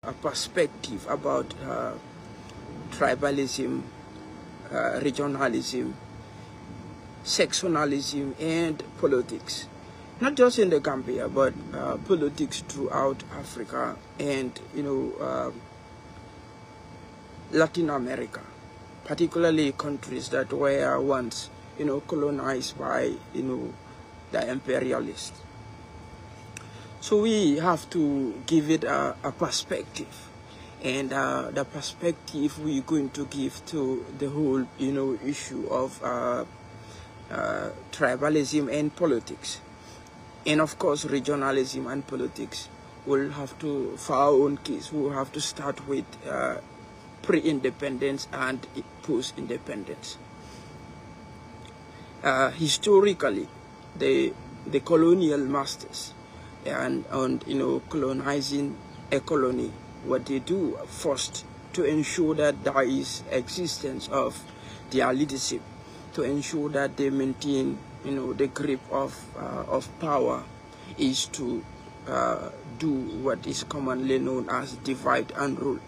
a perspective about tribalism, regionalism, sectionalism, and politics. Not just in the Gambia, but politics throughout Africa and, Latin America, particularly countries that were once, colonized by, the imperialists. So we have to give it a perspective, and the perspective we're going to give to the whole, issue of tribalism and politics, and of course regionalism and politics. We'll have to, for our own case, we'll have to start with pre-independence and post-independence. Historically, the colonial masters and colonizing a colony, what they do first to ensure that there is existence of their leadership, to ensure that they maintain the grip of power, is to do what is commonly known as divide and rule.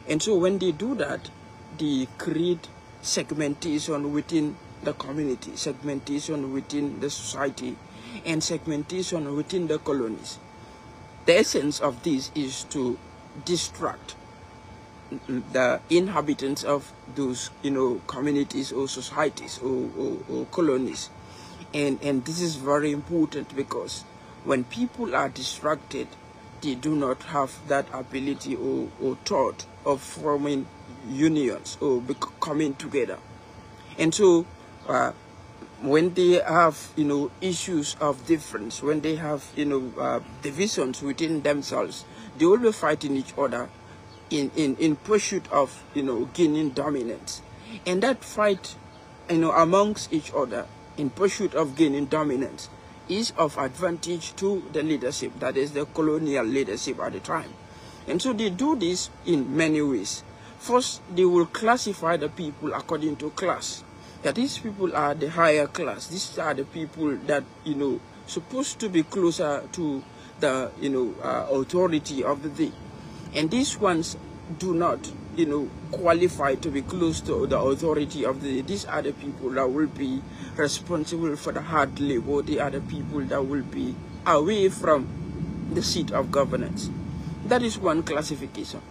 And so when they do that, they create segmentation within the community, segmentation within the society, and segmentation within the colonies. The essence of this is to distract the inhabitants of those communities or societies or colonies. And this is very important, because when people are distracted, they do not have that ability or thought of forming unions or coming together. And so when they have issues of difference, when they have divisions within themselves, they will be fighting each other in pursuit of gaining dominance. And that fight amongst each other in pursuit of gaining dominance is of advantage to the leadership, that is the colonial leadership at the time. And so they do this in many ways. First, they will classify the people according to class. That these people are the higher class. These are the people that supposed to be closer to the authority of the day. And these ones do not qualify to be close to the authority of the day. These are the people that will be responsible for the hard labor. They are the people that will be away from the seat of governance. That is one classification.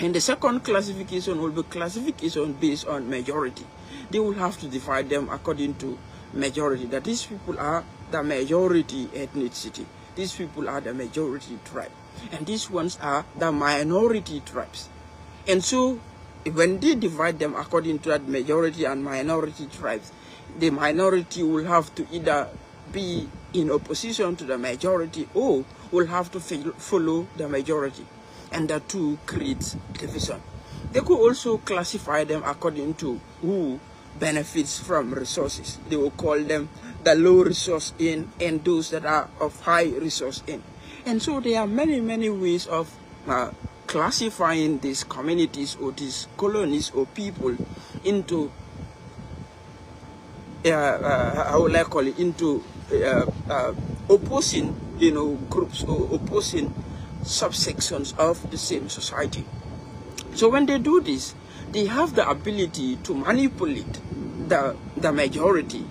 And the second classification will be classification based on majority. They will have to divide them according to majority, that these people are the majority ethnicity, these people are the majority tribe, and these ones are the minority tribes. And so when they divide them according to that majority and minority tribes, the minority will have to either be in opposition to the majority or will have to follow the majority, and the two creates division. They could also classify them according to who benefits from resources. They will call them the low resource in and those that are of high resource in. And so there are many ways of classifying these communities or these colonies or people into how will I call it, into opposing groups or opposing subsections of the same society. So when they do this, they have the ability to manipulate the majority,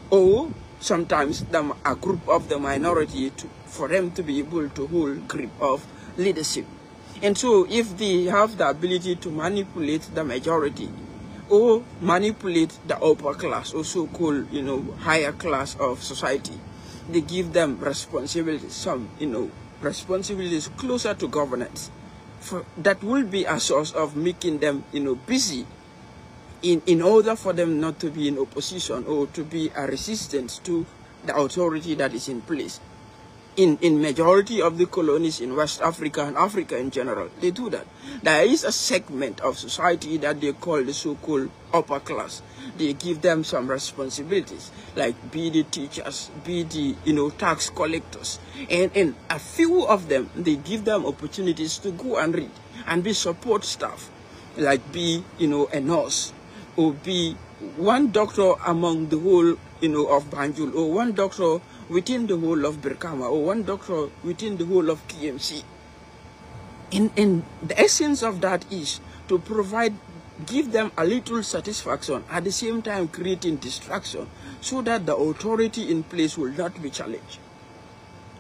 or sometimes a group of the minority for them to be able to hold grip of leadership. And so if they have the ability to manipulate the majority or manipulate the upper class or so-called higher class of society, they give them responsibilities, some responsibilities closer to governance. That will be a source of making them busy in order for them not to be in opposition or to be a resistance to the authority that is in place. In majority of the colonies in West Africa and Africa in general, they do that. There is a segment of society that they call the so-called upper class. They give them some responsibilities, like be the teachers, be the tax collectors, and a few of them, they give them opportunities to go and read and be support staff, like be a nurse, or be one doctor among the whole of Banjul, or one doctor within the whole of Brikama, or one doctor within the whole of KMC. And the essence of that is to give them a little satisfaction, at the same time creating distraction, so that the authority in place will not be challenged.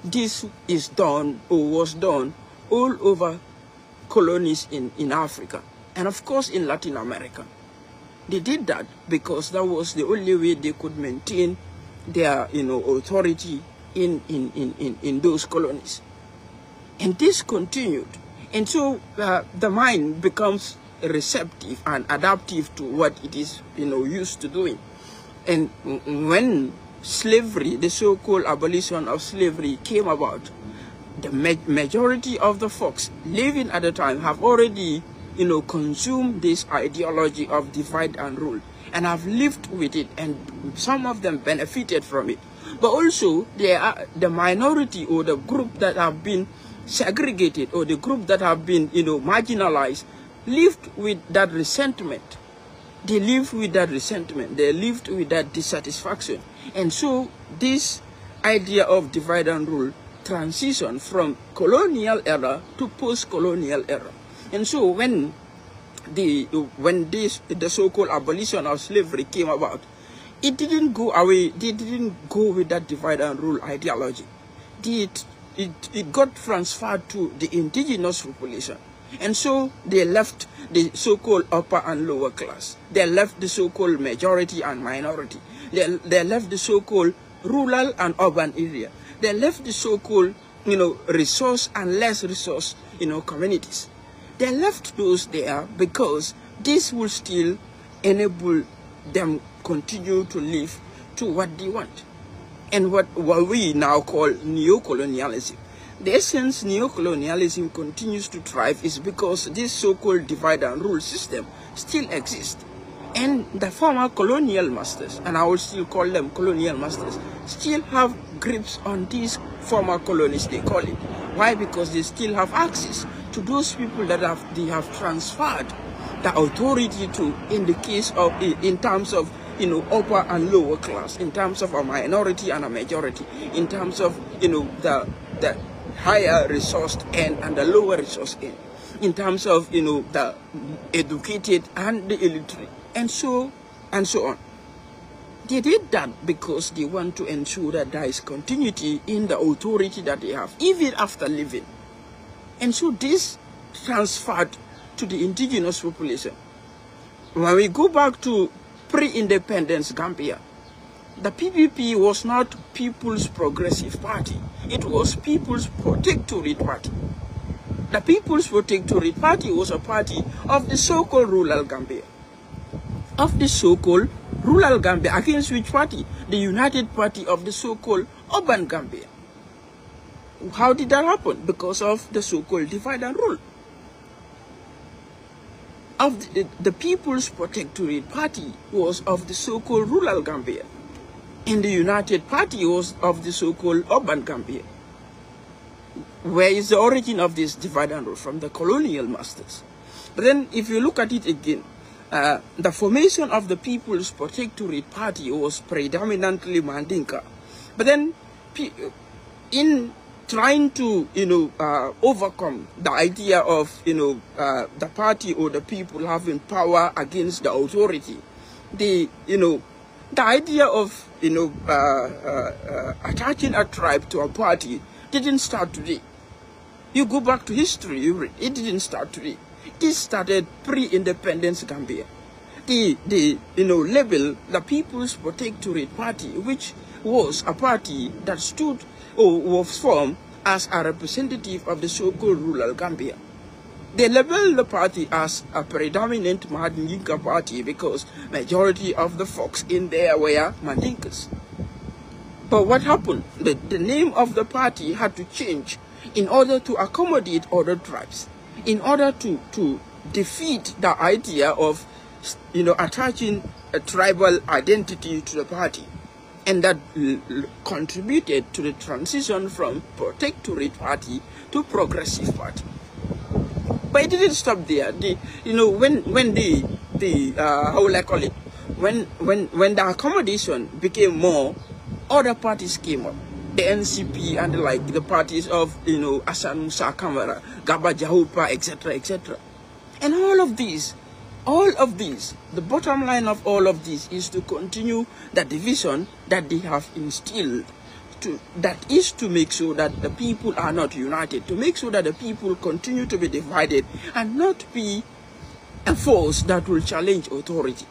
This is done, or was done, all over colonies in Africa, and of course in Latin America. They did that because that was the only way they could maintain their authority in those colonies. And this continued. And so the mind becomes receptive and adaptive to what it is used to doing. And when slavery, the so-called abolition of slavery, came about, the majority of the folks living at the time have already consumed this ideology of divide and rule, and have lived with it, and some of them benefited from it. But also, there are the minority, or the group that have been segregated, or the group that have been marginalized, lived with that resentment. They lived with that resentment. They lived with that dissatisfaction. And so this idea of divide and rule transition from colonial era to post-colonial era. And so when the so-called abolition of slavery came about, it didn't go away. They didn't go with that divide and rule ideology. It got transferred to the indigenous population. And so they left the so-called upper and lower class. They left the so-called majority and minority. They left the so-called rural and urban area. They left the so-called, resource and less resource, communities. They left those there because this will still enable them continue to live to what they want. And what we now call neocolonialism. The essence neocolonialism continues to thrive is because this so-called divide and rule system still exists. And the former colonial masters, and I will still call them colonial masters, still have grips on these former colonies, they call it. Why? Because they still have access to those people that they have transferred the authority to, in the case of, in terms of, upper and lower class, in terms of a minority and a majority, in terms of, the higher resourced end and the lower resource end, in terms of, the educated and the illiterate, and so on. They did that because they want to ensure that there is continuity in the authority that they have, even after living. And so this transferred to the indigenous population. When we go back to pre-independence Gambia, the PPP was not People's Progressive Party. It was People's Protectorate Party. The People's Protectorate Party was a party of the so-called rural Gambia. Of the so-called rural Gambia, against which party? The United Party of the so-called urban Gambia. How did that happen? Because of the so-called divide and rule. Of the People's Protectorate Party was of the so-called rural Gambia. And the United Party was of the so-called urban Gambia. Where is the origin of this divide and rule? From the colonial masters. But then if you look at it again, the formation of the People's Protectorate Party was predominantly Mandinka. But then in trying to, overcome the idea of, the party or the people having power against the authority, the idea of, attaching a tribe to a party didn't start today. You go back to history, you read, it didn't start today. This started pre-independence Gambia. The label, the People's Protectorate Party, which was a party that stood or was formed as a representative of the so-called rural Gambia. They labeled the party as a predominant Mandinka party because majority of the folks in there were Mandinkas. But what happened? The name of the party had to change in order to accommodate other tribes, in order to defeat the idea of, attaching a tribal identity to the party. And that contributed to the transition from Protectorate Party to Progressive Party. But it didn't stop there. When how will I call it? When the accommodation became more, other parties came up. the NCP and the parties of, Hassan Musa Kamara, Gaba Jahupa, etc., etc. And all of these, the bottom line of all of this is to continue the division that they have instilled. That is to make sure that the people are not united, to make sure that the people continue to be divided and not be a force that will challenge authority.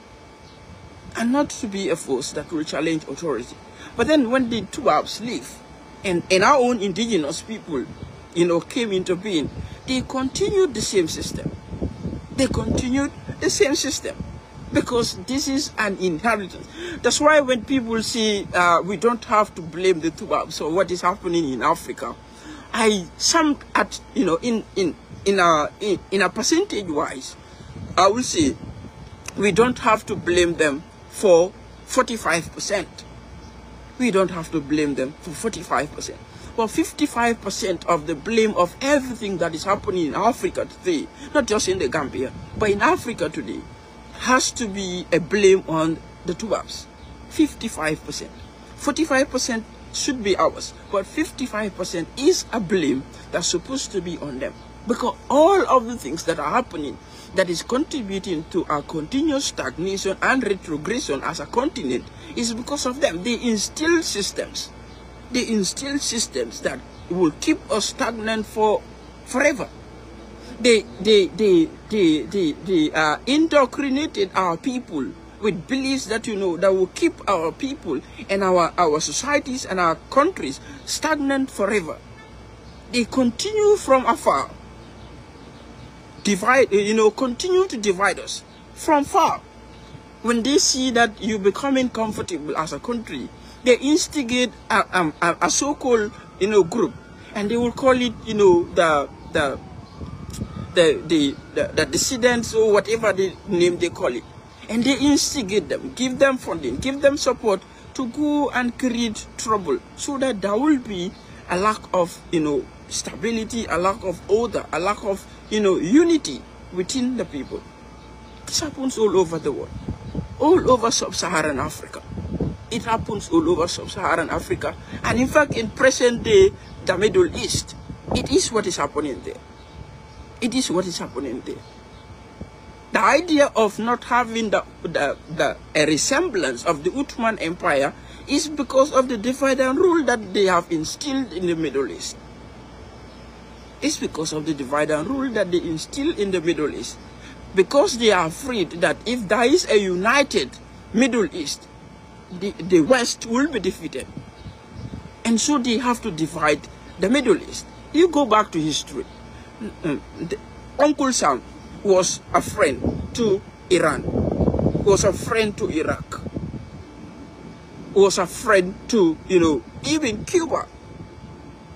And not to be a force that will challenge authority. But then when the Tuabs leave, and our own indigenous people, came into being, they continued the same system. They continued the same system. Because this is an inheritance. That's why when people say we don't have to blame the Tuabs or what is happening in Africa, in a percentage wise, I will say we don't have to blame them for 45%. We don't have to blame them for 45%. Well, 55% of the blame of everything that is happening in Africa today, not just in the Gambia, but in Africa today, has to be a blame on the Tuabs. 55%. 45% should be ours, but 55% is a blame that's supposed to be on them. Because all of the things that are happening that is contributing to our continuous stagnation and retrogression as a continent is because of them. They instill systems. They instill systems that will keep us stagnant forever. They indoctrinated our people with beliefs that, that will keep our people and our societies and our countries stagnant forever. They continue from afar. Continue to divide us from far. When they see that you're becoming comfortable as a country, they instigate a so-called, group, and they will call it, the dissidents or whatever the name they call it, and they instigate them, give them funding, give them support to go and create trouble, so that there will be a lack of, stability, a lack of order, a lack of, unity within the people. This happens all over the world, all over sub-Saharan Africa. It happens all over sub-Saharan Africa, and in fact, in present day, the Middle East, it is what is happening there. It is what is happening there. The idea of not having a resemblance of the Ottoman Empire is because of the divide and rule that they have instilled in the Middle East. It's because of the divide and rule that they instill in the Middle East. Because they are afraid that if there is a united Middle East, the West will be defeated. And so they have to divide the Middle East. You go back to history. Uncle Sam was a friend to Iran, was a friend to Iraq, was a friend to, even Cuba.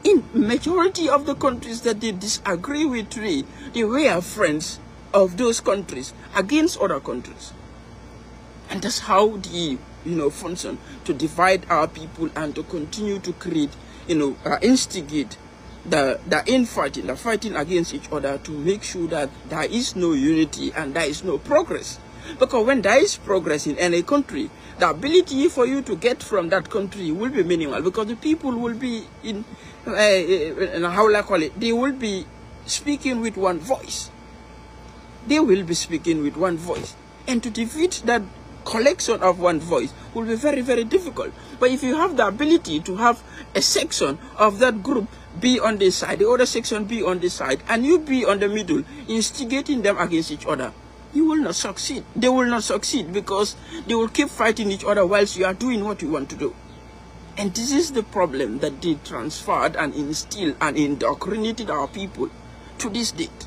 In majority of the countries that they disagree with today, they were friends of those countries against other countries. And that's how they, function, to divide our people and to continue to create, instigate the infighting, the fighting against each other, to make sure that there is no unity and there is no progress. Because when there is progress in any country, the ability for you to get from that country will be minimal, because the people will be in, how will I call it, they will be speaking with one voice. They will be speaking with one voice. And to defeat that collection of one voice will be very, very difficult. But if you have the ability to have a section of that group be on this side, the other section be on this side, and you be on the middle, instigating them against each other, you will not succeed. They will not succeed, because they will keep fighting each other whilst you are doing what you want to do. And this is the problem that they transferred and instilled and indoctrinated our people to this date.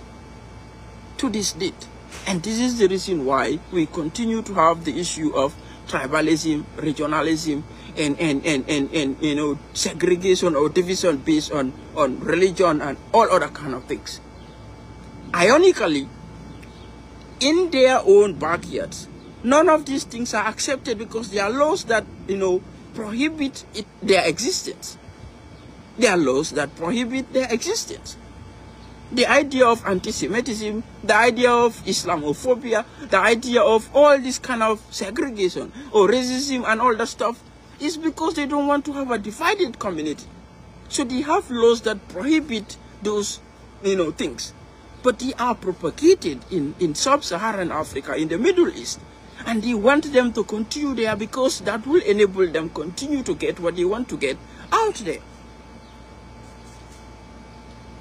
To this date. And this is the reason why we continue to have the issue of tribalism, regionalism, and segregation or division based on religion and all other kind of things. Ironically, in their own backyards, none of these things are accepted, because there are laws that, prohibit their existence. There are laws that prohibit their existence. The idea of anti-Semitism, the idea of Islamophobia, the idea of all this kind of segregation or racism and all that stuff is because they don't want to have a divided community. So they have laws that prohibit those, things. But they are propagated in sub-Saharan Africa, in the Middle East. And they want them to continue there because that will enable them continue to get what they want to get out there.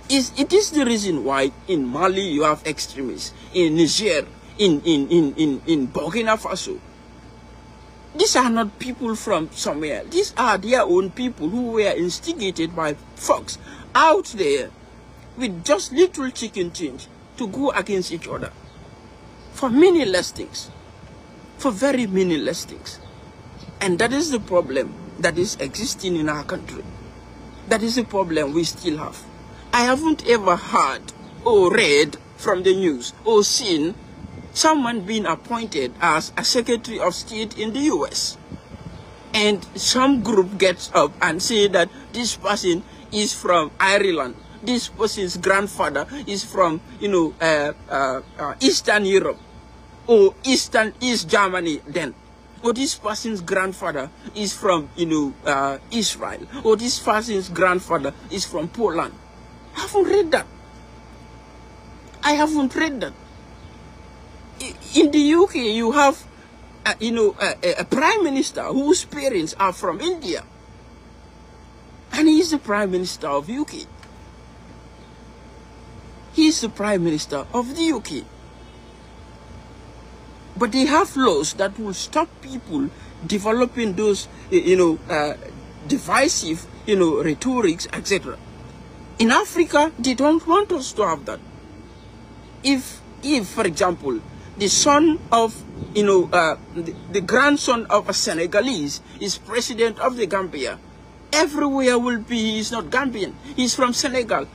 It is the reason why in Mali you have extremists, in Niger, in Burkina Faso. These are not people from somewhere. These are their own people who were instigated by folks out there with just little chicken change to go against each other for meaningless things, for very meaningless things. And that is the problem that is existing in our country. That is the problem we still have. I haven't ever heard or read from the news or seen someone being appointed as a Secretary of State in the US. And some group gets up and say that this person is from Ireland. This person's grandfather is from, Eastern Europe or East Germany then. Or this person's grandfather is from, Israel. Or this person's grandfather is from Poland. I haven't read that. I haven't read that. In the UK, you have, a prime minister whose parents are from India. And he is the prime minister of UK. He is the prime minister of the UK. But they have laws that will stop people developing those, divisive, rhetorics, etc. In Africa, they don't want us to have that. If for example, the son of, the grandson of a Senegalese is president of the Gambia, everywhere will be he is not Gambian. He's from Senegal.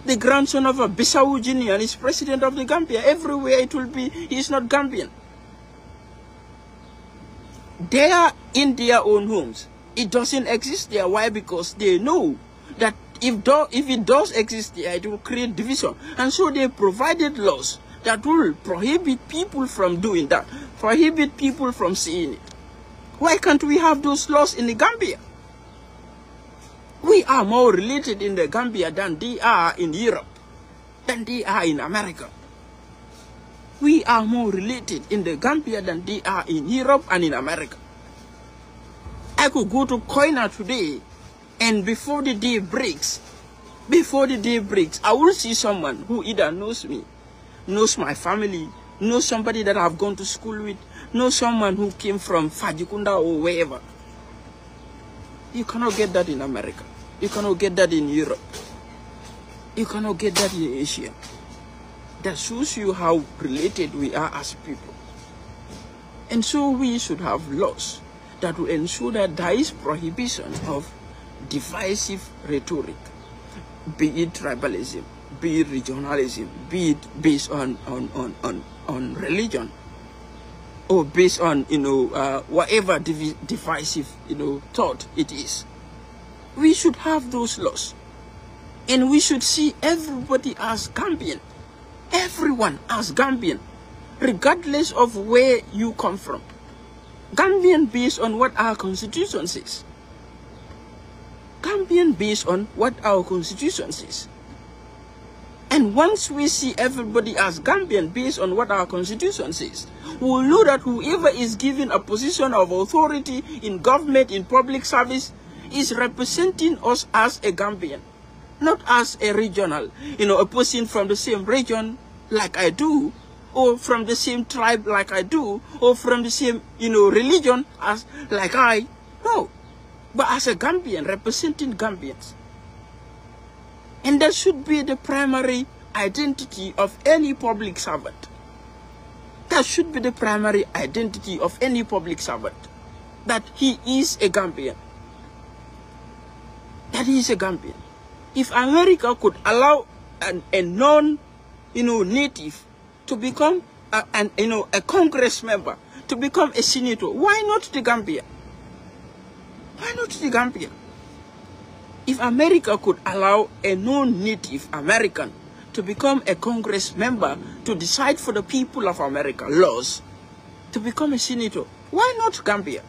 The grandson of a Bissau Guinean is president of the Gambia. Everywhere it will be he is not Gambian. They are in their own homes. It doesn't exist there. Why? Because they know that if it does exist there, it will create division. And so they provided laws that will prohibit people from doing that, prohibit people from seeing it. Why can't we have those laws in the Gambia? We are more related in the Gambia than they are in Europe, than they are in America. We are more related in the Gambia than they are in Europe and in America. I could go to Koina today, and before the day breaks, I will see someone who either knows me, knows my family, knows somebody that I've gone to school with, knows someone who came from Fajikunda or wherever. You cannot get that in America. You cannot get that in Europe. You cannot get that in Asia. That shows you how related we are as people. And so we should have laws that will ensure that there is prohibition of divisive rhetoric, be it tribalism, be it regionalism, be it based on religion, or based on whatever divisive thought it is. We should have those laws, and we should see everybody as Gambian, everyone as Gambian, regardless of where you come from. Gambian based on what our constitution says. Gambian based on what our constitution says. And once we see everybody as Gambian based on what our constitution says, we will know that whoever is given a position of authority in government, in public service, is representing us as a Gambian, not as a regional, a person from the same region like I do, or from the same tribe like I do, or from the same, religion as like I. No, but as a Gambian representing Gambians. And that should be the primary identity of any public servant. That should be the primary identity of any public servant. That he is a Gambian. That he is a Gambian. If America could allow a non-native to become a Congress member, to become a senator, why not the Gambia? Why not the Gambia? If America could allow a non-native American to become a Congress member to decide for the people of America laws, to become a senator, why not Gambia?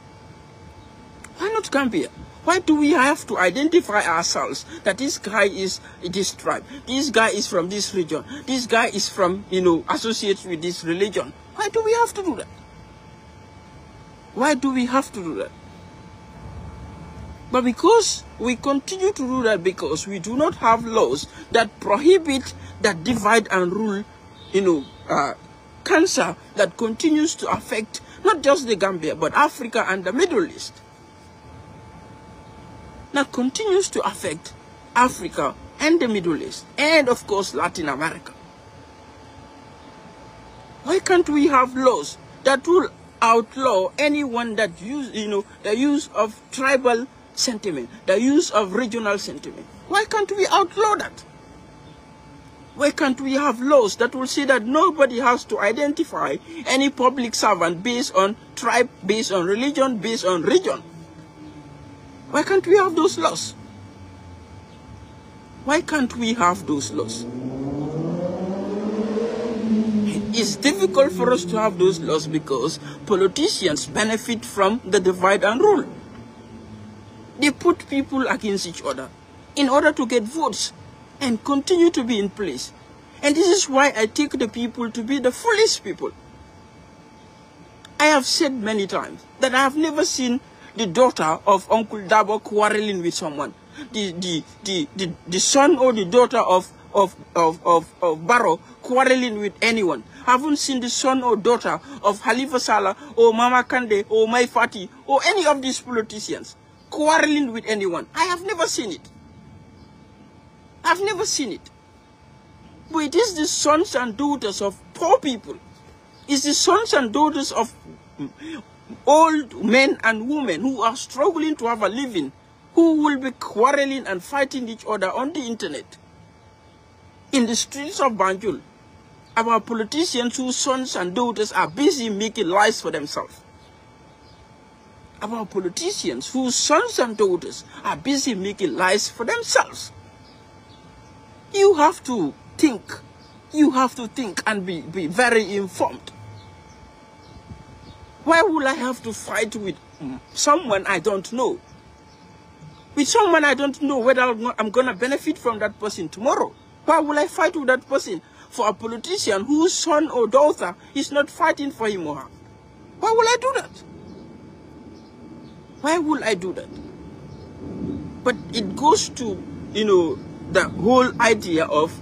Why not Gambia? Why do we have to identify ourselves that this guy is this tribe, this guy is from this region, this guy is from, associated with this religion? Why do we have to do that? Why do we have to do that? But because we continue to do that, because we do not have laws that prohibit that divide and rule, cancer that continues to affect not just the Gambia, but Africa and the Middle East. That continues to affect Africa and the Middle East, and of course Latin America. Why can't we have laws that will outlaw anyone that the use of tribal sentiment, the use of regional sentiment? Why can't we outlaw that? Why can't we have laws that will say that nobody has to identify any public servant based on tribe, based on religion, based on region? Why can't we have those laws? Why can't we have those laws? It's difficult for us to have those laws because politicians benefit from the divide and rule. They put people against each other in order to get votes and continue to be in place. And this is why I take the people to be the foolish people. I have said many times that I have never seen the daughter of Uncle Dabo quarreling with someone. The son or the daughter of Barrow quarreling with anyone. I haven't seen the son or daughter of Halifa Sallah or Mama Kande or Mai Fati or any of these politicians quarreling with anyone. I have never seen it. I've never seen it. But it is the sons and daughters of poor people. It's the sons and daughters of old men and women who are struggling to have a living, who will be quarreling and fighting each other on the internet, in the streets of Banjul, about politicians whose sons and daughters are busy making lives for themselves. About politicians whose sons and daughters are busy making lives for themselves. You have to think. You have to think and be very informed. Why would I have to fight with someone I don't know? With someone I don't know whether I'm going to benefit from that person tomorrow. Why will I fight with that person for a politician whose son or daughter is not fighting for him or her? Why will I do that? Why will I do that? But it goes to, the whole idea of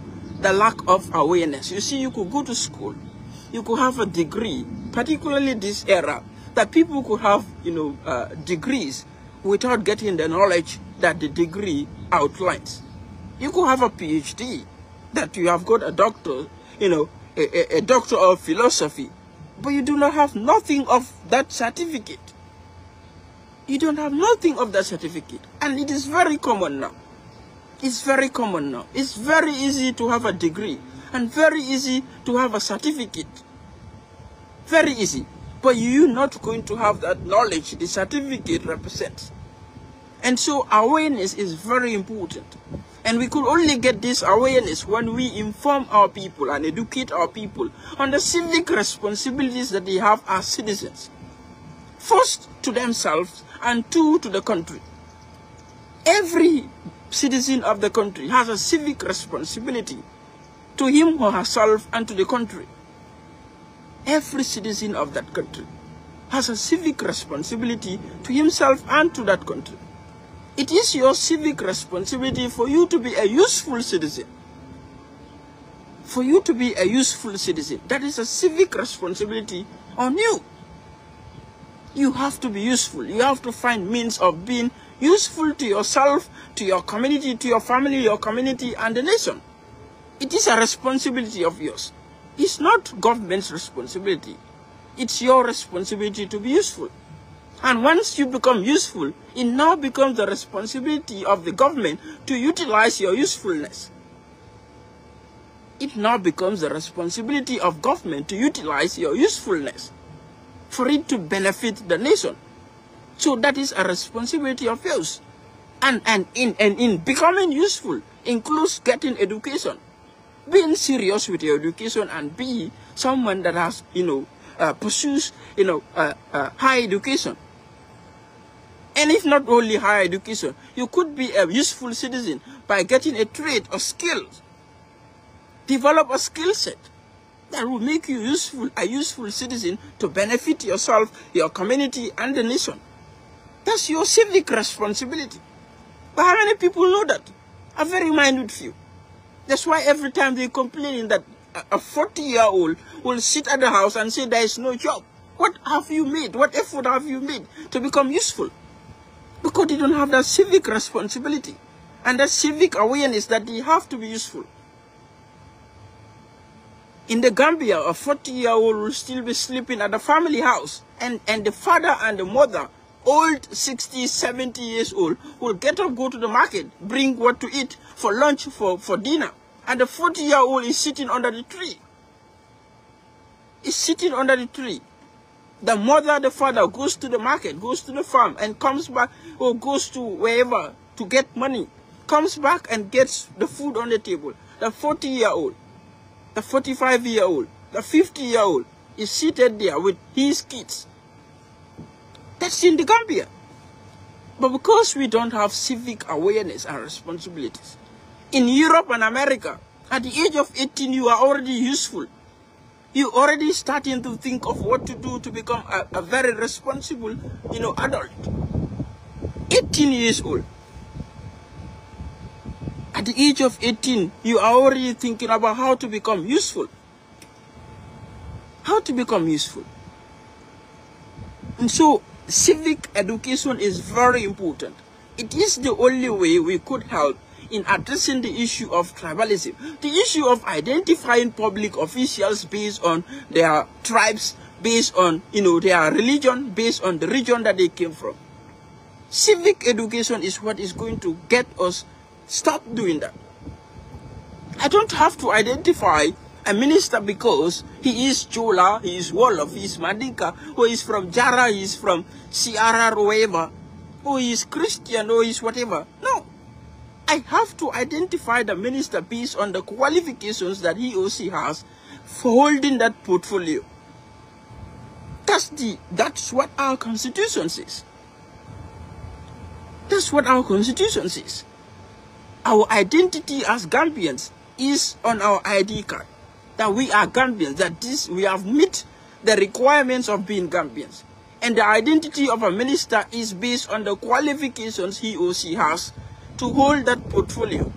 the lack of awareness. You see, you could go to school, you could have a degree, particularly this era, that people could have, degrees without getting the knowledge that the degree outlines. You could have a PhD, that you have got a doctor, a doctor of philosophy, but you do not have nothing of that certificate. You don't have nothing of that certificate. And it is very common now. It's very common now. It's very easy to have a degree and very easy to have a certificate. Very easy. But you're not going to have that knowledge the certificate represents. And so awareness is very important. And we could only get this awareness when we inform our people and educate our people on the civic responsibilities that they have as citizens. First, to themselves, and two, to the country. Every citizen of the country has a civic responsibility to him or herself and to the country. Every citizen of that country has a civic responsibility to himself and to that country. It is your civic responsibility for you to be a useful citizen. For you to be a useful citizen. That is a civic responsibility on you. You have to be useful. You have to find means of being useful to yourself, to your community, to your family, your community, and the nation. It is a responsibility of yours. It's not government's responsibility. It's your responsibility to be useful. And once you become useful, it now becomes the responsibility of the government to utilize your usefulness. It now becomes the responsibility of government to utilize your usefulness for it to benefit the nation. So that is a responsibility of yours. And in becoming useful includes getting education, being serious with your education, and be someone that has, pursues, high education. And if not only higher education, you could be a useful citizen by getting a trade or skills. Develop a skill set that will make you a useful citizen to benefit yourself, your community, and the nation. That's your civic responsibility. But how many people know that? A very minute few. That's why every time they complain that a 40-year-old will sit at the house and say there is no job. What have you made? What effort have you made to become useful? Because they don't have that civic responsibility and that civic awareness that they have to be useful. In the Gambia, a 40-year-old will still be sleeping at the family house, and the father and the mother, old 60, 70 years old, will get up, go to the market, bring what to eat for lunch, for dinner. And the 40-year-old is sitting under the tree. Is sitting under the tree. The mother, the father goes to the market, goes to the farm, and comes back, or goes to wherever to get money, comes back and gets the food on the table. The 40-year-old, the 45-year-old, the 50-year-old is seated there with his kids. That's in the Gambia. But because we don't have civic awareness and responsibilities, in Europe and America, at the age of 18, you are already useful. You're already starting to think of what to do to become a very responsible, adult. 18 years old. At the age of 18, you are already thinking about how to become useful. How to become useful. And so, civic education is very important. It is the only way we could help in addressing the issue of tribalism, the issue of identifying public officials based on their tribes, based on, their religion, based on the region that they came from. Civic education is what is going to get us stop doing that. I don't have to identify a minister because he is Chola, he is Wolof, he is Mandinka, or he is from Jara, he is from CRR or whatever, or he is Christian, or he is whatever. No. I have to identify the minister based on the qualifications that he or she has for holding that portfolio. That's what our Constitution says. That's what our Constitution says. Our identity as Gambians is on our ID card. That we are Gambians, that we have met the requirements of being Gambians. And the identity of a minister is based on the qualifications he or she has to hold that portfolio.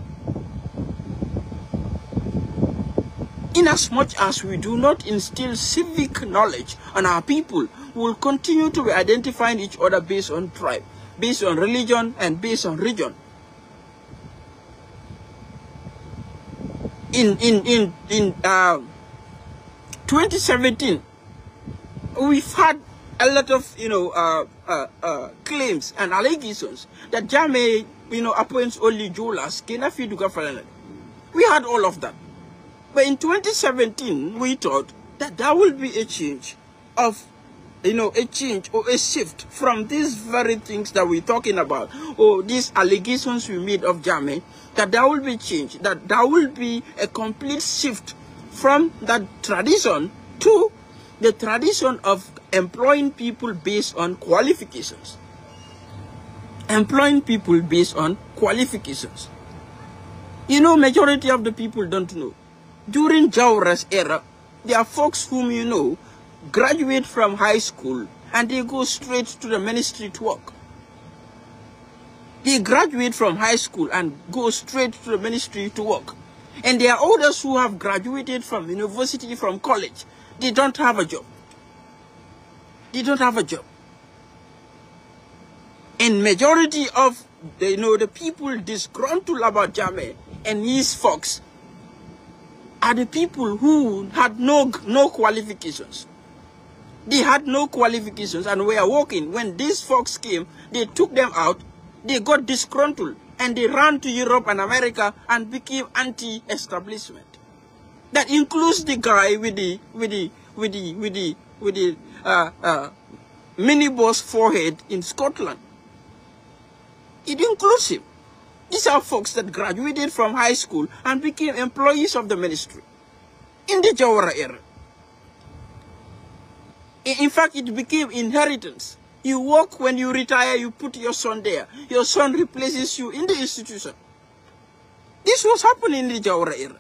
Inasmuch as we do not instill civic knowledge on our people, we will continue to be identifying each other based on tribe, based on religion, and based on region. In 2017, we've had a lot of claims and allegations that Jammeh appoints only Jolas. We had all of that. But in 2017, we thought that there will be a change of, a change or a shift from these very things that we're talking about, or these allegations we made of Jammeh, that there will be change, that there will be a complete shift from that tradition to the tradition of employing people based on qualifications. Employing people based on qualifications. Majority of the people don't know. During Jawara's era, there are folks whom graduate from high school and they go straight to the ministry to work. They graduate from high school and go straight to the ministry to work. And there are others who have graduated from university, from college. They don't have a job. They don't have a job. And majority of the people disgruntled about Jammeh and his folks are the people who had no qualifications. They had no qualifications and were working. When these folks came, they took them out, they got disgruntled, and they ran to Europe and America and became anti-establishment. That includes the guy with the mini boss forehead in Scotland. It includes him. These are folks that graduated from high school and became employees of the ministry in the Jawara era. In fact, it became inheritance You work, when you retire, you put your son there. Your son replaces you in the institution. This was happening in the Jawara era.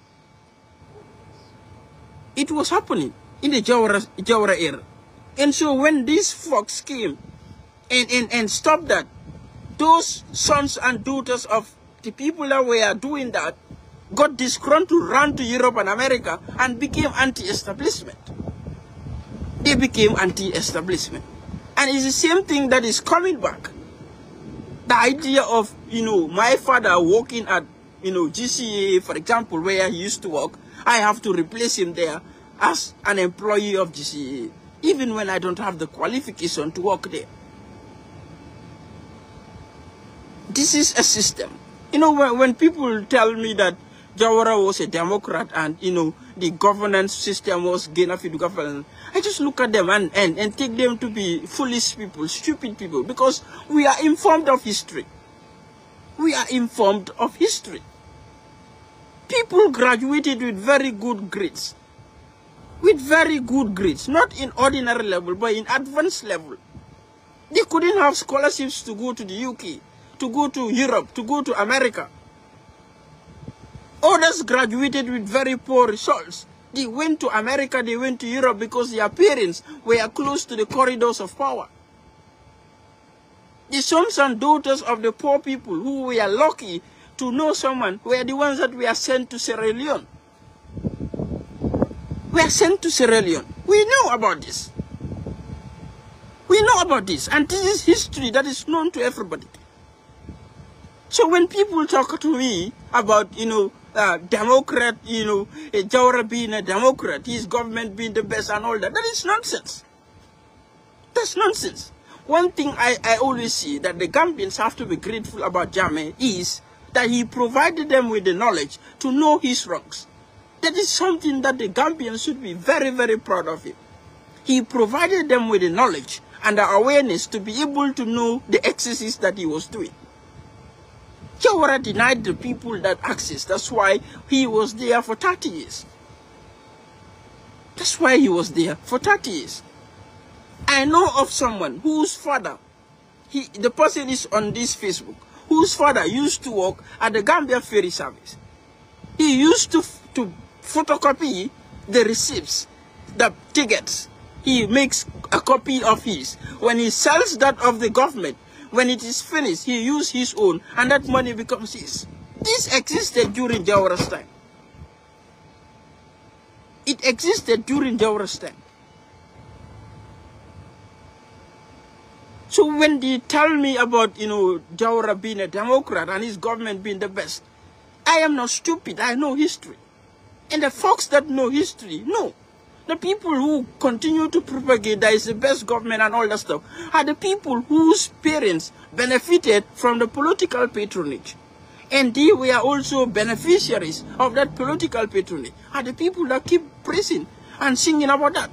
It was happening in the Jawara era. And so when these folks came and stopped that, those sons and daughters of the people that were doing that got disgruntled, ran to Europe and America, and became anti-establishment. They became anti-establishment. And it's the same thing that is coming back. The idea of, my father working at, GCA, for example, where he used to work, I have to replace him there as an employee of GCA, even when I don't have the qualification to work there. This is a system. When people tell me that Jawara was a Democrat and, the governance system was Genafidu governance, I just look at them and take them to be foolish people, stupid people, because we are informed of history. We are informed of history. People graduated with very good grades. With very good grades, not in ordinary level, but in advanced level. They couldn't have scholarships to go to the UK, to go to Europe, to go to America. Others graduated with very poor results. They went to America, they went to Europe because their parents were close to the corridors of power. The sons and daughters of the poor people who were lucky to know someone were the ones that were sent to Sierra Leone. We are sent to Sierra Leone. We know about this. We know about this. And this is history that is known to everybody. So when people talk to me about, Democrat, Jawara being a Democrat, his government being the best and all that, that is nonsense. That's nonsense. One thing I always see that the Gambians have to be grateful about Jammeh is that he provided them with the knowledge to know his wrongs. That is something that the Gambians should be very, very proud of him. He provided them with the knowledge and the awareness to be able to know the excesses that he was doing. Jawara denied the people that access. That's why he was there for 30 years. That's why he was there for 30 years. I know of someone whose father, the person is on this Facebook, whose father used to work at the Gambia Ferry Service. He used to photocopy the receipts, the tickets. He makes a copy of his. When he sells that of the government, when it is finished, he uses his own, and that money becomes his. This existed during Jawara's time. It existed during Jawara's time. So when they tell me about, Jawara being a Democrat and his government being the best, I am not stupid. I know history. And the folks that know history know. The people who continue to propagate that is the best government and all that stuff are the people whose parents benefited from the political patronage. And they were also beneficiaries of that political patronage. Are the people that keep praising and singing about that.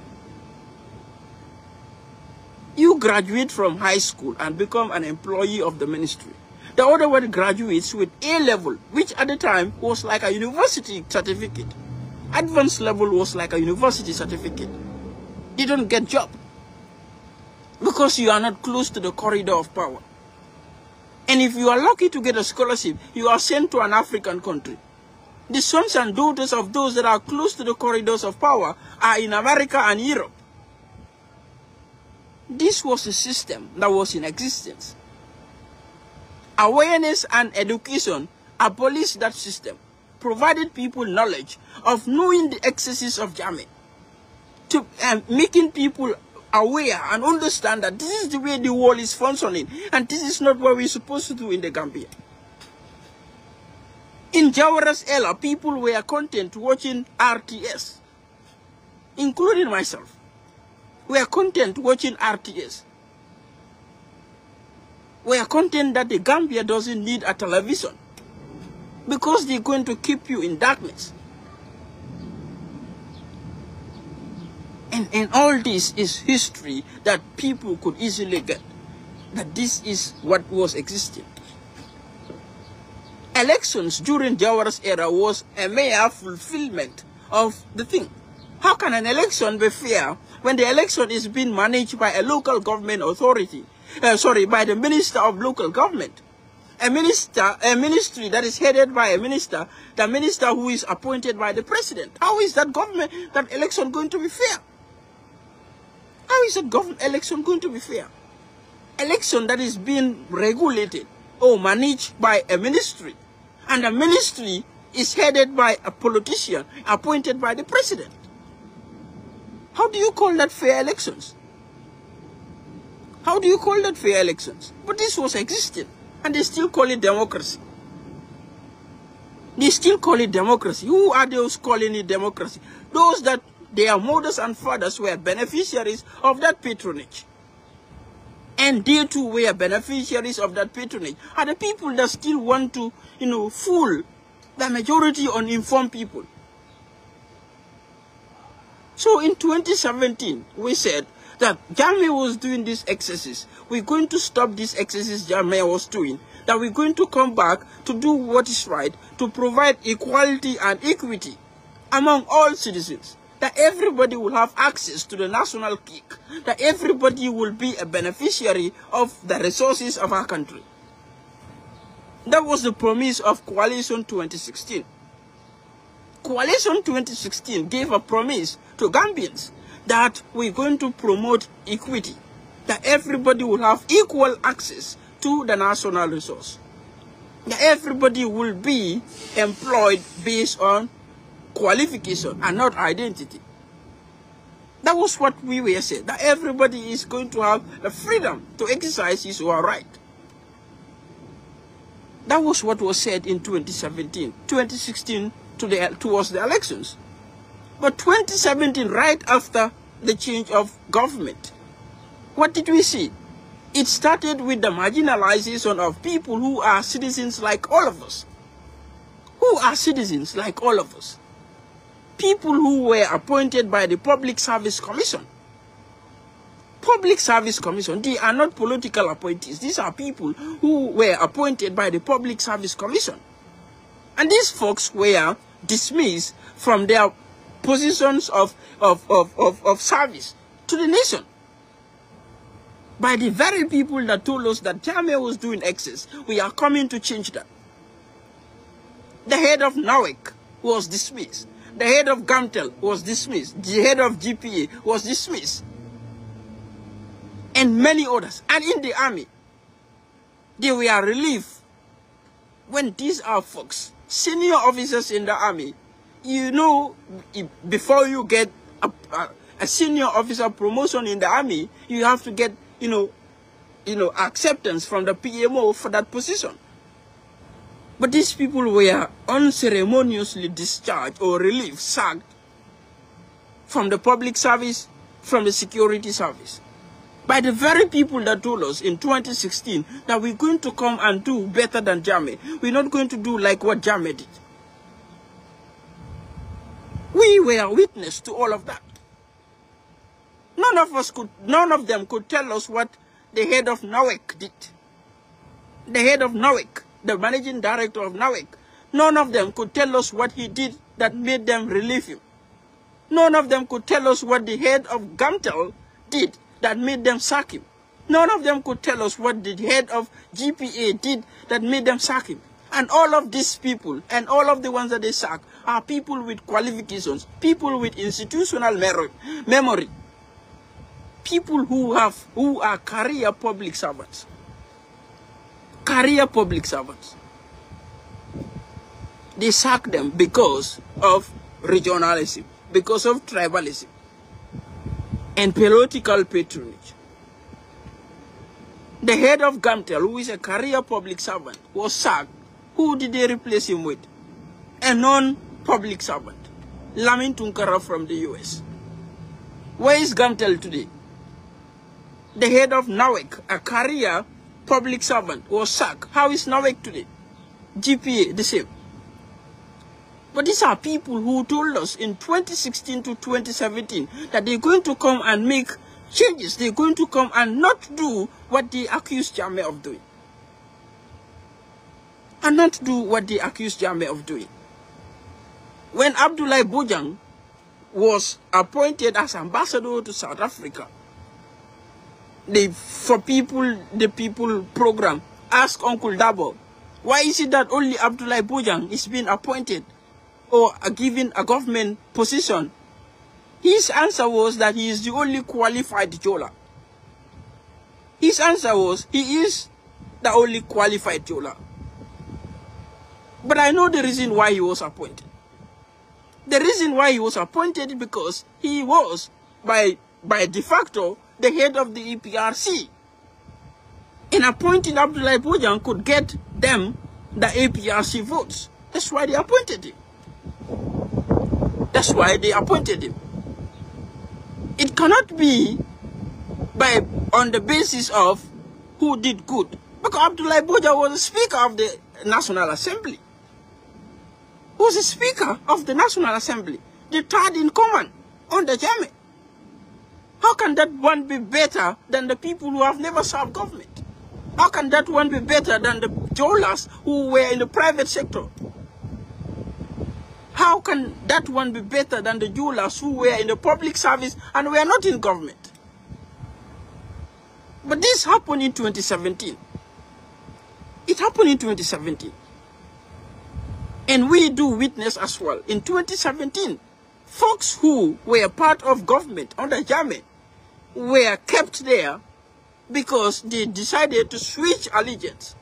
You graduate from high school and become an employee of the ministry. The other one graduates with A level, which at the time was like a university certificate. Advanced level was like a university certificate. You don't get job because you are not close to the corridor of power. And if you are lucky to get a scholarship, you are sent to an African country. The sons and daughters of those that are close to the corridors of power are in America and Europe. This was a system that was in existence. Awareness and education abolished that system, provided people knowledge of knowing the excesses of Jammeh, to making people aware and understand that this is the way the world is functioning, and this is not what we're supposed to do in the Gambia. In Jawara's era, people were content watching RTS, including myself. We are content watching RTS. We are content that the Gambia doesn't need a television because they're going to keep you in darkness. And all this is history that people could easily get, that this is what was existing. Elections during Jawara's era was a mere fulfillment of the thing. How can an election be fair when the election is being managed by a local government authority by the Minister of Local Government. A ministry that is headed by a minister, the minister who is appointed by the president. How is that election going to be fair? How is that election going to be fair? Election that is being regulated or managed by a ministry, and the ministry is headed by a politician appointed by the president. How do you call that fair elections? How do you call that fair elections? But this was existing, and they still call it democracy. They still call it democracy. Who are those calling it democracy? Those that their mothers and fathers were beneficiaries of that patronage. And they too were beneficiaries of that patronage. Are the people that still want to, fool the majority uninformed people. So in 2017, we said that Jammeh was doing these excesses. We're going to stop these excesses Jammeh was doing. That we're going to come back to do what is right, to provide equality and equity among all citizens. That everybody will have access to the national cake. That everybody will be a beneficiary of the resources of our country. That was the promise of Coalition 2016. Coalition 2016 gave a promise to Gambians that we're going to promote equity, that everybody will have equal access to the national resource, that everybody will be employed based on qualification and not identity. That was what we were saying, that everybody is going to have the freedom to exercise his or her right. That was what was said in 2017, 2016 towards the elections. But 2017, right after the change of government, what did we see? It started with the marginalization of people who are citizens like all of us. Who are citizens like all of us? People who were appointed by the Public Service Commission. Public Service Commission, they are not political appointees. These are people who were appointed by the Public Service Commission. And these folks were dismissed from their positions of service to the nation by the very people that told us that Jammeh was doing excess. We are coming to change that. The head of NAWEC was dismissed. The head of GAMTEL was dismissed. The head of GPA was dismissed. And many others. And in the army, they were relieved. When these are folks, senior officers in the army, before you get a senior officer promotion in the army, you have to get, acceptance from the PMO for that position. But these people were unceremoniously discharged or relieved, sacked from the public service, from the security service, by the very people that told us in 2016 that we're going to come and do better than Jammeh. We're not going to do like what Jammeh did. We were witness to all of that. None of them could tell us what the head of NAWEC did. The head of NAWEC, the managing director of NAWEC, none of them could tell us what he did that made them relieve him. None of them could tell us what the head of GAMTEL did that made them sack him. None of them could tell us what the head of GPA did that made them sack him. And all of these people, and all of the ones that they sack, are people with qualifications, people with institutional memory, people who are career public servants. Career public servants. They sack them because of regionalism, because of tribalism, and political patronage. The head of GAMTEL, who is a career public servant, was sacked. Who did they replace him with? A non-public servant, Lamin Tunkara from the US. Where is GAMTEL today? The head of NAWEC, a career public servant, was sacked. How is NAWEC today? GPA, the same. But these are people who told us in 2016 to 2017 that they're going to come and make changes. They're going to come and not do what they accused Jammeh of doing. And not do what they accused Jammeh of doing. When Abdoulaye Bojang was appointed as ambassador to South Africa, the people program asked Uncle Dabo, why is it that only Abdoulaye Bojang is being appointed or given a government position? His answer was that he is the only qualified Jola. His answer was, he is the only qualified Jola. But I know the reason why he was appointed. The reason why he was appointed is because he was, by de facto, the head of the APRC. And appointing Abdoulaye Bojang could get them the APRC votes. That's why they appointed him. That's why they appointed him. It cannot be on the basis of who did good. Because Abdoulaye Bojang was the Speaker of the National Assembly. He was the Speaker of the National Assembly, the third in command under Jammeh. How can that one be better than the people who have never served government? How can that one be better than the Jolas who were in the private sector? How can that one be better than the Jolas who were in the public service and were not in government? But this happened in 2017. It happened in 2017. And we do witness as well. In 2017, folks who were part of government under Jammeh were kept there because they decided to switch allegiance.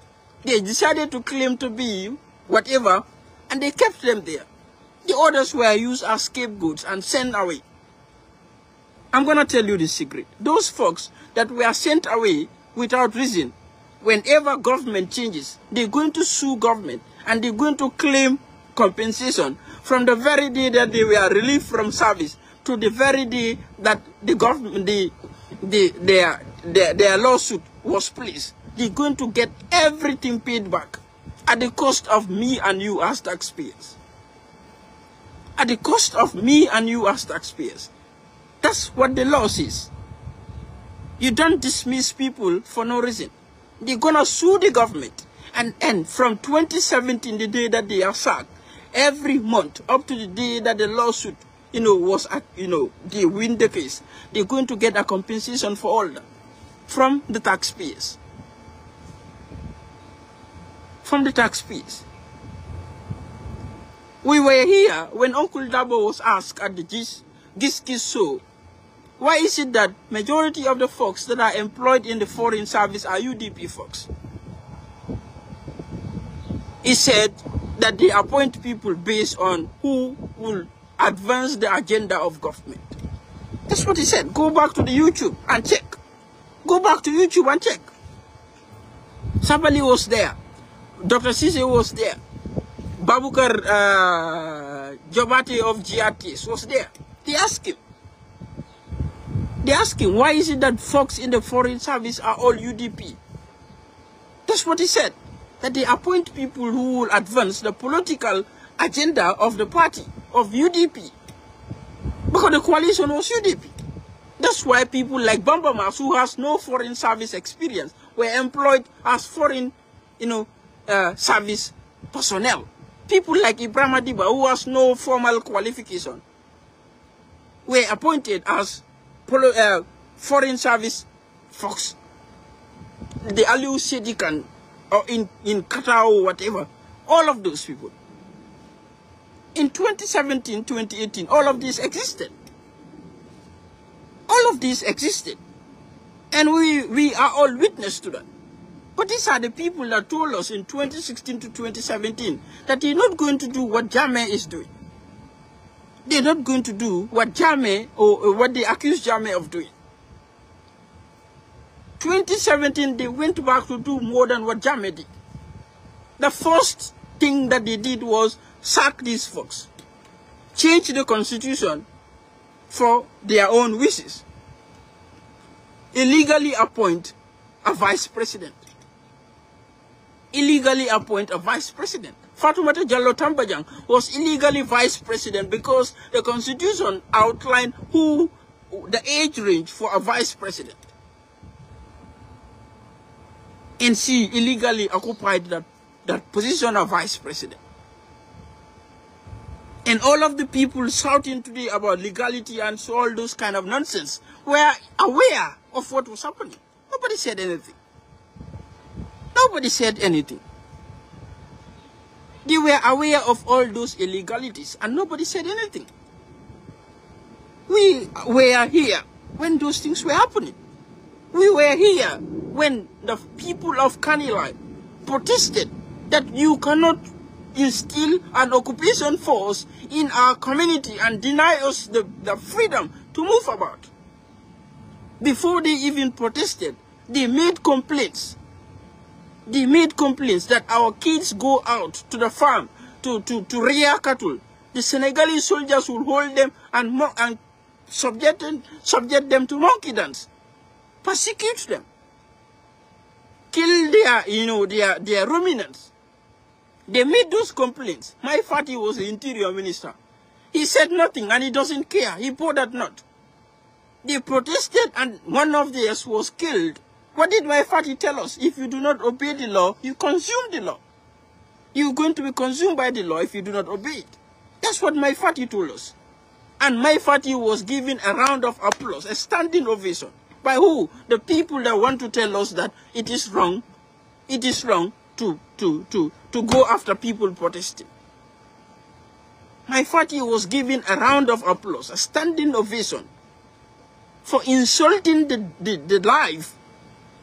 They decided to claim to be whatever, and they kept them there. The others were used as scapegoats and sent away. I'm going to tell you the secret. Those folks that were sent away without reason, whenever government changes, they're going to sue government and they're going to claim compensation from the very day that they were relieved from service to the very day that the government, their lawsuit was placed. They're going to get everything paid back at the cost of me and you as taxpayers. At the cost of me and you as taxpayers. That's what the law says. You don't dismiss people for no reason. They're going to sue the government. And from 2017, the day that they are sacked, every month up to the day that the lawsuit, was, they win the case, they're going to get a compensation for all that from the taxpayers. From the taxpayers. We were here when Uncle Dabo was asked at the Gis show, why is it that majority of the folks that are employed in the foreign service are UDP folks? He said that they appoint people based on who will advance the agenda of government. That's what he said. Go back to the YouTube and check. Go back to YouTube and check. Sabali was there. Dr. Sise was there. Babukar Jobate of GRTS was there. They asked him. They asked him, why is it that folks in the foreign service are all UDP? That's what he said. That they appoint people who will advance the political agenda of the party, of UDP. Because the coalition was UDP. That's why people like Bambamas, who has no foreign service experience, were employed as foreign, service personnel. People like Ibrahim Adiba, who has no formal qualification, were appointed as foreign service folks. The Aliou Sedikan, or in Qatar or whatever, all of those people. In 2017, 2018, all of this existed. All of this existed. And we are all witness to that. But these are the people that told us in 2016 to 2017 that they're not going to do what Jammeh is doing. They're not going to do what Jammeh or what they accuse Jammeh of doing. 2017, they went back to do more than what Jammeh did. The first thing that they did was sack these folks, change the constitution for their own wishes, illegally appoint a vice president. Illegally appoint a vice president. Fatoumata Jallow Tambajang was illegally vice president because the constitution outlined the age range for a vice president. And she illegally occupied that position of vice president. And all of the people shouting today about legality and so all those kind of nonsense were aware of what was happening. Nobody said anything. Nobody said anything. They were aware of all those illegalities and nobody said anything. We were here when those things were happening. We were here when the people of Kanilai protested that you cannot instill an occupation force in our community and deny us the freedom to move about. Before they even protested, they made complaints. They made complaints that our kids go out to the farm to rear cattle. The Senegalese soldiers will hold them and subject them to monkey dance, persecute them, kill their ruminants. They made those complaints. My father was the interior minister. He said nothing and he doesn't care. He bothered not. They protested and one of theirs was killed. What did my father tell us? If you do not obey the law, you consume the law. You're going to be consumed by the law if you do not obey it. That's what my father told us. And my father was given a round of applause, a standing ovation. By who? The people that want to tell us that it is wrong to go after people protesting. My father was given a round of applause, a standing ovation, for insulting the life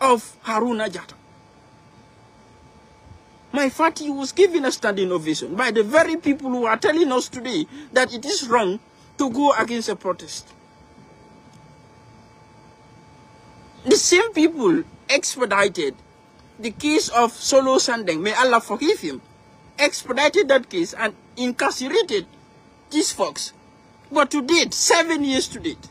of Haruna Jatta. My father was given a standing ovation by the very people who are telling us today that it is wrong to go against a protest. The same people expedited the case of Solo Sandeng, may Allah forgive him, expedited that case and incarcerated these folks. But to date, 7 years to date,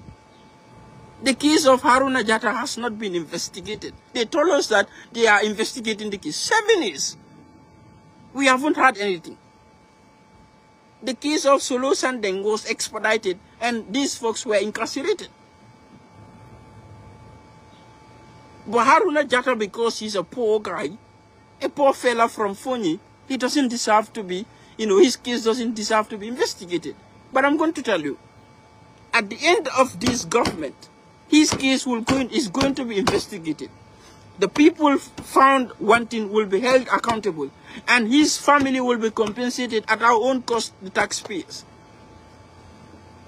the case of Haruna Jatta has not been investigated. They told us that they are investigating the case. 7 years. We haven't heard anything. The case of Solo Sandeng was expedited and these folks were incarcerated. But Haruna Jatta, because he's a poor guy, a poor fella from Fonyi, he doesn't deserve to be, his case doesn't deserve to be investigated. But I'm going to tell you, at the end of this government, his case is going to be investigated. The people found wanting will be held accountable, and his family will be compensated at our own cost, the taxpayers.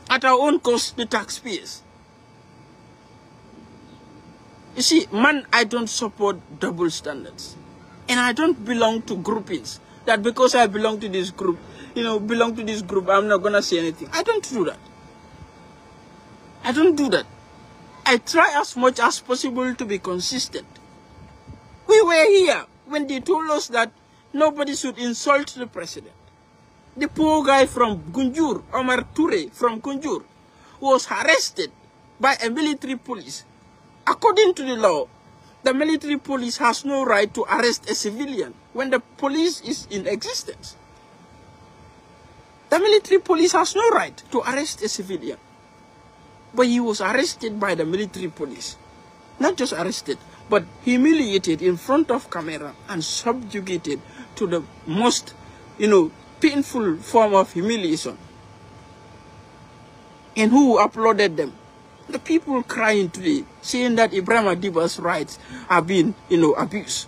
At our own cost, the taxpayers. You see, man, I don't support double standards. And I don't belong to groupings that because I belong to this group, I'm not going to say anything. I don't do that. I don't do that. I try as much as possible to be consistent. We were here when they told us that nobody should insult the president. The poor guy from Gunjur, Omar Toure from Gunjur, was arrested by a military police. According to the law, the military police has no right to arrest a civilian when the police is in existence. The military police has no right to arrest a civilian. But he was arrested by the military police. Not just arrested, but humiliated in front of camera and subjugated to the most, painful form of humiliation. And who applauded them? The people crying today, saying that Ibrahim Adiba's rights are being, abused.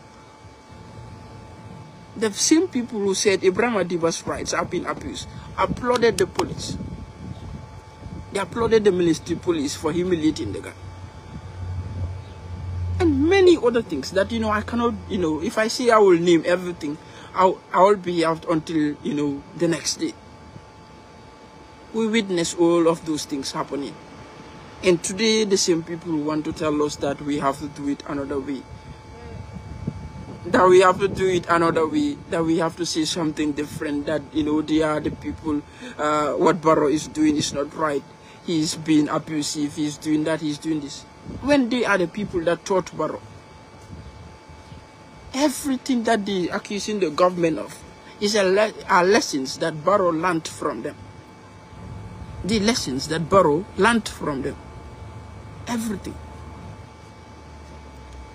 The same people who said Ibrahim Adiba's rights are being abused applauded the police. They applauded the military police for humiliating the guy. And many other things that, I cannot, if I say I will name everything, I'll be out until, the next day. We witness all of those things happening. And today, the same people want to tell us that we have to do it another way. That we have to do it another way. That we have to say something different. That, they are the people, what Barrow is doing is not right. He's being abusive, he's doing that, he's doing this. When they are the people that taught Barrow. Everything that they are accusing the government of are lessons that Barrow learned from them. The lessons that Barrow learned from them. Everything.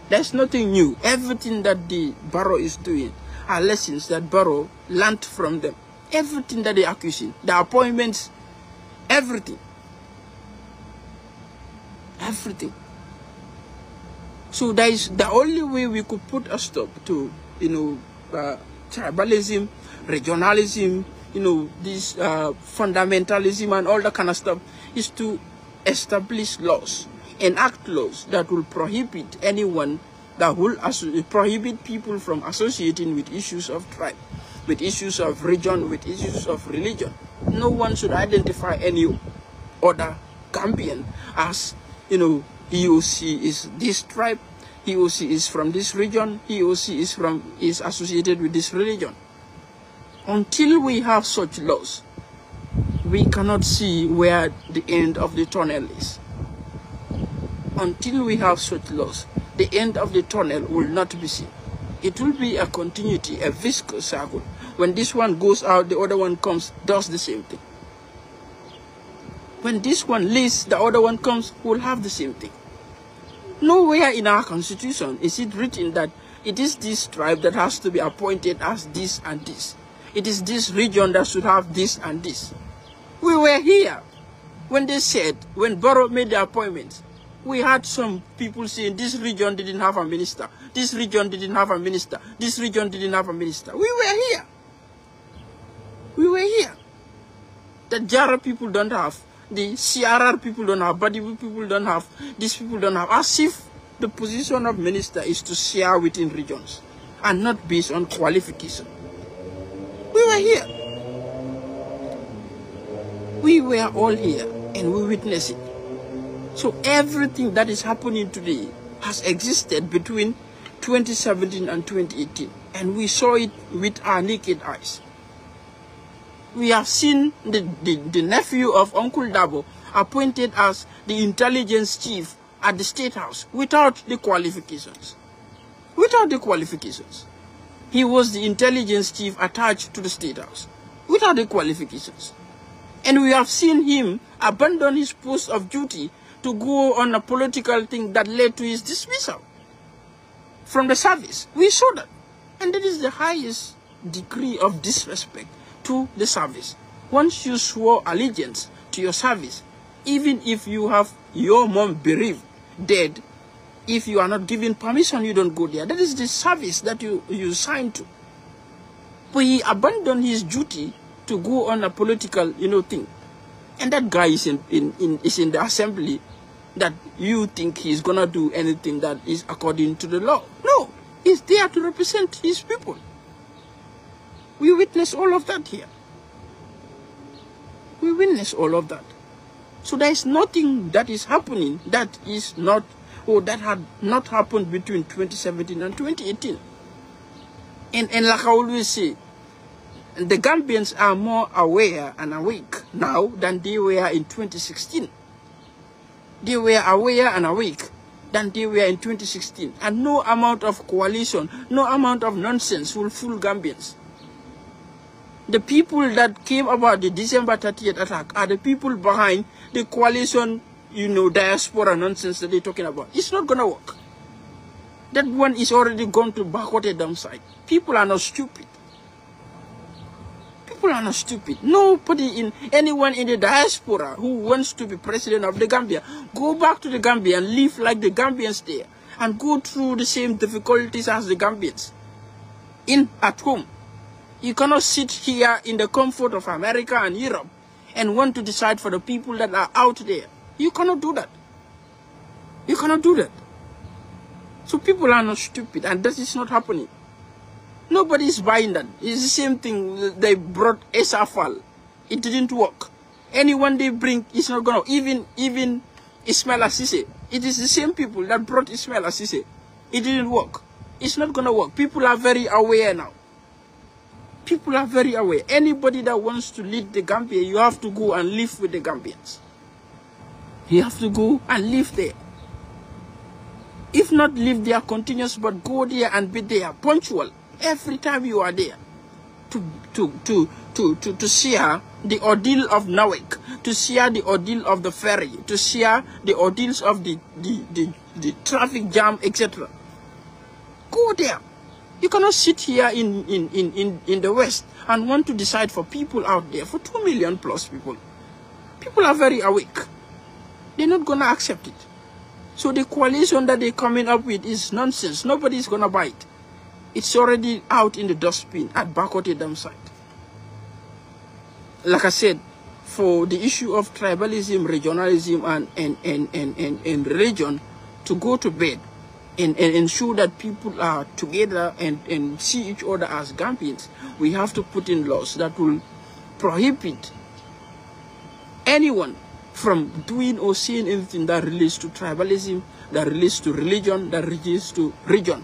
There's nothing new. Everything that the Barrow is doing are lessons that Barrow learned from them. Everything that they're accusing, the appointments, everything. Everything. So that is the only way we could put a stop to, tribalism, regionalism, this fundamentalism and all that kind of stuff, is to establish laws, enact laws that will prohibit anyone, that will prohibit people from associating with issues of tribe, with issues of region, with issues of religion. No one should identify any other Gambian as, he or she is this tribe, he or she is from this region, he or she is associated with this religion. Until we have such laws, we cannot see where the end of the tunnel is. Until we have such laws, the end of the tunnel will not be seen. It will be a continuity, a viscous circle. When this one goes out, the other one comes, does the same thing. When this one leaves, the other one comes, will have the same thing. Nowhere in our constitution is it written that it is this tribe that has to be appointed as this and this. It is this region that should have this and this. We were here when they said, when Barrow made the appointments, we had some people saying this region didn't have a minister, this region didn't have a minister, this region didn't have a minister. We were here. We were here. The Jara people don't have, the CRR people don't have, Badibu people don't have, these people don't have. As if the position of minister is to share within regions and not based on qualification. We were here. We were all here and we witnessed it. So everything that is happening today has existed between 2017 and 2018. And we saw it with our naked eyes. We have seen the nephew of Uncle Dabo appointed as the intelligence chief at the State House without the qualifications. Without the qualifications. He was the intelligence chief attached to the State House without the qualifications. And we have seen him abandon his post of duty to go on a political thing that led to his dismissal from the service. We saw that. And that is the highest degree of disrespect to the service. Once you swore allegiance to your service, even if you have your mom bereaved, dead, if you are not given permission, you don't go there. That is the service that you signed to. But he abandoned his duty to go on a political, thing. And that guy is in the assembly that you think he's going to do anything that is according to the law. No, he's there to represent his people. We witness all of that here. We witness all of that. So there is nothing that is happening that is not, or that had not happened between 2017 and 2018. And like I always say, the Gambians are more aware and awake now than they were in 2016. They were aware and awake than they were in 2016. And no amount of coalition, no amount of nonsense will fool Gambians. The people that came about the December 30th attack are the people behind the coalition, diaspora nonsense that they're talking about. It's not going to work. That one is already gone to backwater downside. People are not stupid. People are not stupid. Nobody anyone in the diaspora who wants to be president of the Gambia, go back to the Gambia and live like the Gambians there and go through the same difficulties as the Gambians at home. You cannot sit here in the comfort of America and Europe and want to decide for the people that are out there. You cannot do that. You cannot do that. So people are not stupid, and that is not happening. Nobody is buying that. It's the same thing they brought Esafal. It didn't work. Anyone they bring, it's not going to. Even Ismail Assise. It is the same people that brought Ismail Assise. It didn't work. It's not going to work. People are very aware now. People are very aware. Anybody that wants to lead the Gambia, you have to go and live with the Gambians. You have to go and live there. If not live there continuous, but go there and be there punctual every time you are there to share the ordeal of Nawek, to share the ordeal of the ferry, to share the ordeals of the traffic jam, etc. Go there. You cannot sit here in the West and want to decide for people out there, for 2 million plus people. People are very awake. They're not going to accept it. So the coalition that they're coming up with is nonsense. Nobody's going to buy it. It's already out in the dustbin at Bakote Dam site. Like I said, for the issue of tribalism, regionalism, and religion to go to bed and ensure that people are together and see each other as Gambians, we have to put in laws that will prohibit anyone from doing or saying anything that relates to tribalism, that relates to religion, that relates to region.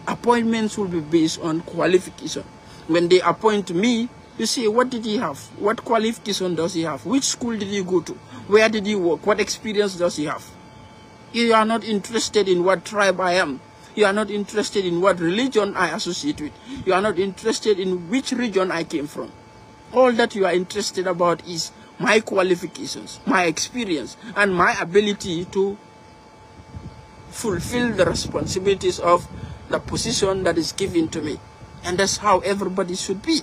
Appointments will be based on qualification. When they appoint me, you say, what did he have? What qualification does he have? Which school did he go to? Where did he work? What experience does he have? You are not interested in what tribe I am. You are not interested in what religion I associate with. You are not interested in which region I came from. All that you are interested about is my qualifications, my experience, and my ability to fulfill the responsibilities of the position that is given to me. And that's how everybody should be.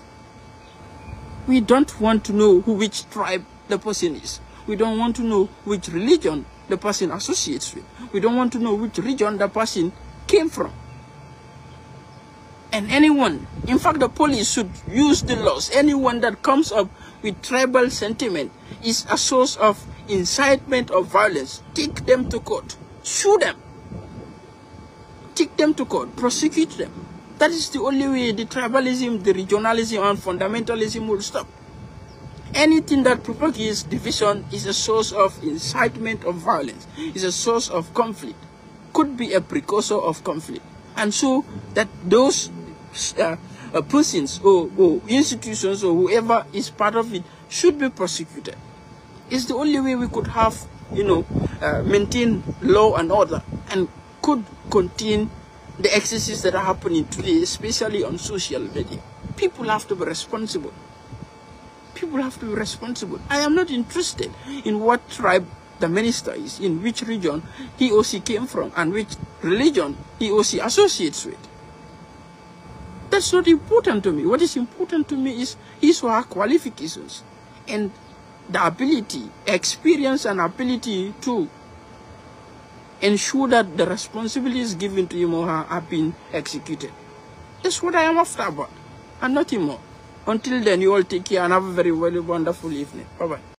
We don't want to know which tribe the person is. We don't want to know which religion the person associates with. We don't want to know which region the person came from. And anyone, in fact, the police should use the laws. Anyone that comes up with tribal sentiment is a source of incitement of violence. Take them to court. Sue them. Take them to court. Prosecute them. That is the only way the tribalism, the regionalism, and fundamentalism will stop. Anything that propagates division is a source of incitement of violence, is a source of conflict, could be a precursor of conflict. And so that those persons or institutions or whoever is part of it should be prosecuted. It's the only way we could have, maintain law and order and could contain the excesses that are happening today, especially on social media. People have to be responsible. People have to be responsible. I am not interested in what tribe the minister is, in which region he or she came from, and which religion he or she associates with. That's not important to me. What is important to me is his or her qualifications and the ability, experience and ability to ensure that the responsibilities given to him or her have been executed. That's what I am after about, and nothing more. Until then, you all take care and have a very wonderful evening. Bye-bye.